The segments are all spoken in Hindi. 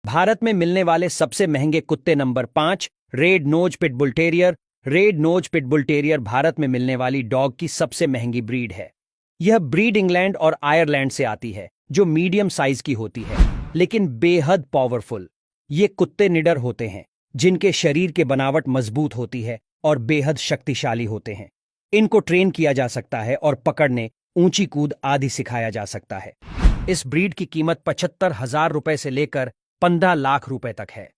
भारत में मिलने वाले सबसे महंगे कुत्ते number 5, red knows pitbull terrier. Red knows pitbull terrier Bharat में मिलने वाली डॉग की सबसे महंगी ब्रीड है। यह ब्रीड इंग्लैंड और आयरलैंड से आती है, जो मीडियम साइज की होती है, लेकिन बेहद पावरफुल। ये कुत्ते निडर होते हैं, जिनके शरीर के बनावट मजबूत होती है और बेहद शक्तिशाली होते हैं। इनको ट्रेन किया जा सकता है और पकड़ने, ऊंची कूद आदि सिखाया जा सकता है। इस ब्रीड की कीमत 75,000 रुपए से लेकर 15 लाख रुपए तक है।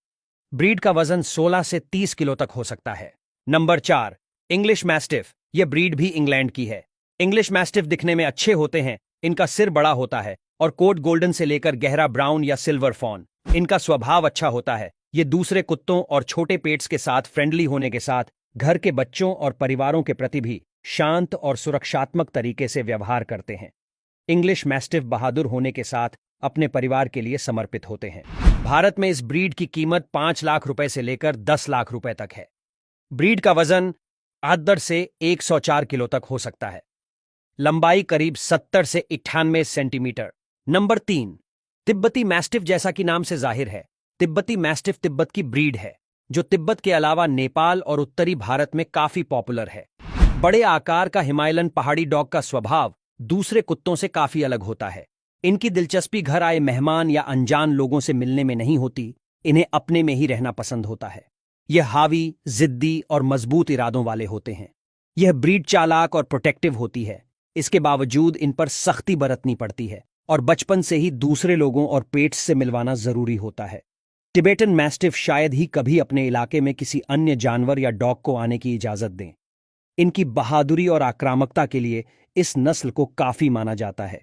ब्रीड का वजन 16 से 30 किलो तक हो सकता है। Number 4, English mastiff. यह ब्रीड भी इंग्लैंड की है। इंग्लिश मैस्टिफ दिखने में अच्छे होते हैं। इनका सिर बड़ा होता है और कोट गोल्डन से लेकर गहरा ब्राउन या सिल्वर फॉन। इनका स्वभाव अच्छा होता है। ये दूसरे कुत्तों और छोटे पेट्स के साथ फ्रेंडली होने के साथ घर के बच्चों और परिवारों के प्रति भी शांत और सुरक्षात्मक तरीके से व्यवहार करते हैं। इंग्लिश मैस्टिफ बहादुर होने के साथ अपने परिवार के लिए समर्पित होते हैं। भारत में इस ब्रीड की कीमत 5 लाख रुपए से लेकर 10 लाख रुपए तक है। ब्रीड का वजन 8 से 104 किलो तक हो सकता है। लंबाई करीब 70 से 98 सेंटीमीटर। नंबर 3, तिब्बती मैस्टिफ। जैसा कि नाम से जाहिर है, तिब्बती मैस्टिफ तिब्बत की ब्रीड है, जो तिब्बत के अलावा नेपाल और उत्तरी भारत में काफी पॉपुलर है। बड़े आकार का हिमालयन पहाड़ी डॉग का स्वभाव दूसरे कुत्तों से काफी अलग होता है। इनकी दिलचस्पी घर आए मेहमान या अनजान लोगों से मिलने में नहीं होती। इन्हें अपने में ही रहना पसंद होता है। यह हावी, जिद्दी और मजबूत इरादों वाले होते हैं। यह ब्रीड चालाक और प्रोटेक्टिव होती है। इसके बावजूद इन पर सख्ती बरतनी पड़ती है और बचपन से ही दूसरे लोगों और पेट्स से मिलवाना जरूरी होता है। टिबेटन मैस्टिफ शायद ही कभी अपने इलाके में किसी अन्य जानवर या डॉग को आने की इजाजत दें। इनकी बहादुरी और आक्रामकता के लिए इस नस्ल को काफी माना जाता है।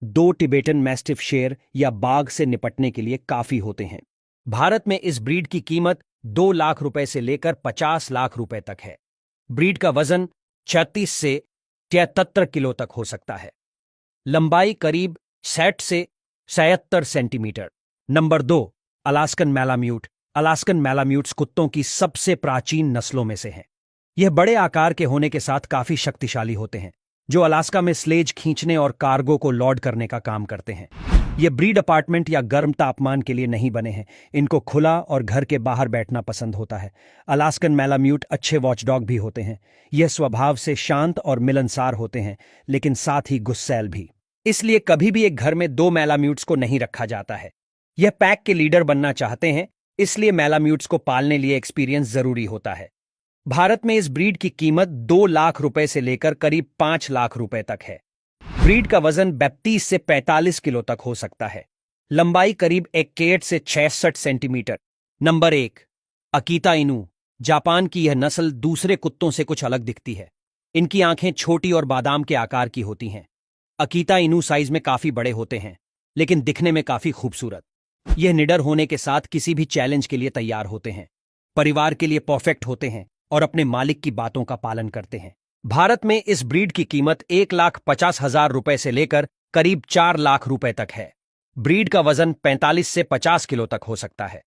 2 टिबेटन मैस्टिफ शेर या बाघ से निपटने के लिए काफी होते हैं। भारत में इस ब्रीड की कीमत 2 लाख रुपए से लेकर 50 लाख रुपए तक है। ब्रीड का वजन 36 से 73 किलो तक हो सकता है। लंबाई करीब 60 से 76 centimetre. Number 2, Alaskan malamute. Alaskan malamutes कुत्तों की सबसे प्राचीन नस्लों में से हैं। यह बड़े आकार के होने के साथ काफी शक्तिशाली होते हैं, जो अलास्का में स्लेज खींचने और कार्गो को लोड करने का काम करते हैं। ये ब्रीड अपार्टमेंट या गर्म तापमान के लिए नहीं बने हैं। इनको खुला और घर के बाहर बैठना पसंद होता है। अलास्कन मैलाम्यूट अच्छे वॉचडॉग भी होते हैं। यह स्वभाव से शांत और मिलनसार होते हैं, लेकिन साथ ही गुस्सैल भी। इसलिए कभी भी एक घर में 2 मैलाम्यूट्स को नहीं रखा जाता है। यह पैक के लीडर बनना चाहते हैं, इसलिए मैलाम्यूट्स को पालने लिए एक्सपीरियंस जरूरी होता है। भारत में इस ब्रीड की कीमत 2 लाख रुपए से लेकर करीब 5 लाख रुपए तक है। ब्रीड का वजन 32 से 45 किलो तक हो सकता है। लंबाई करीब 61 से 66 सेंटीमीटर। नंबर 1, अकीता इनू। जापान की यह नस्ल दूसरे कुत्तों से कुछ अलग दिखती है। इनकी आंखें छोटी और बादाम के आकार की होती हैं। अकीता इनू साइज में काफी बड़े होते हैं, लेकिन दिखने में काफी खूबसूरत। यह निडर होने के साथ किसी भी चैलेंज के लिए तैयार होते हैं, परिवार के लिए परफेक्ट होते हैं और अपने मालिक की बातों का पालन करते हैं। भारत में इस ब्रीड की कीमत 1,50,000 रुपए से लेकर करीब 4 लाख रुपए तक है। ब्रीड का वजन 45 से 50 किलो तक हो सकता है।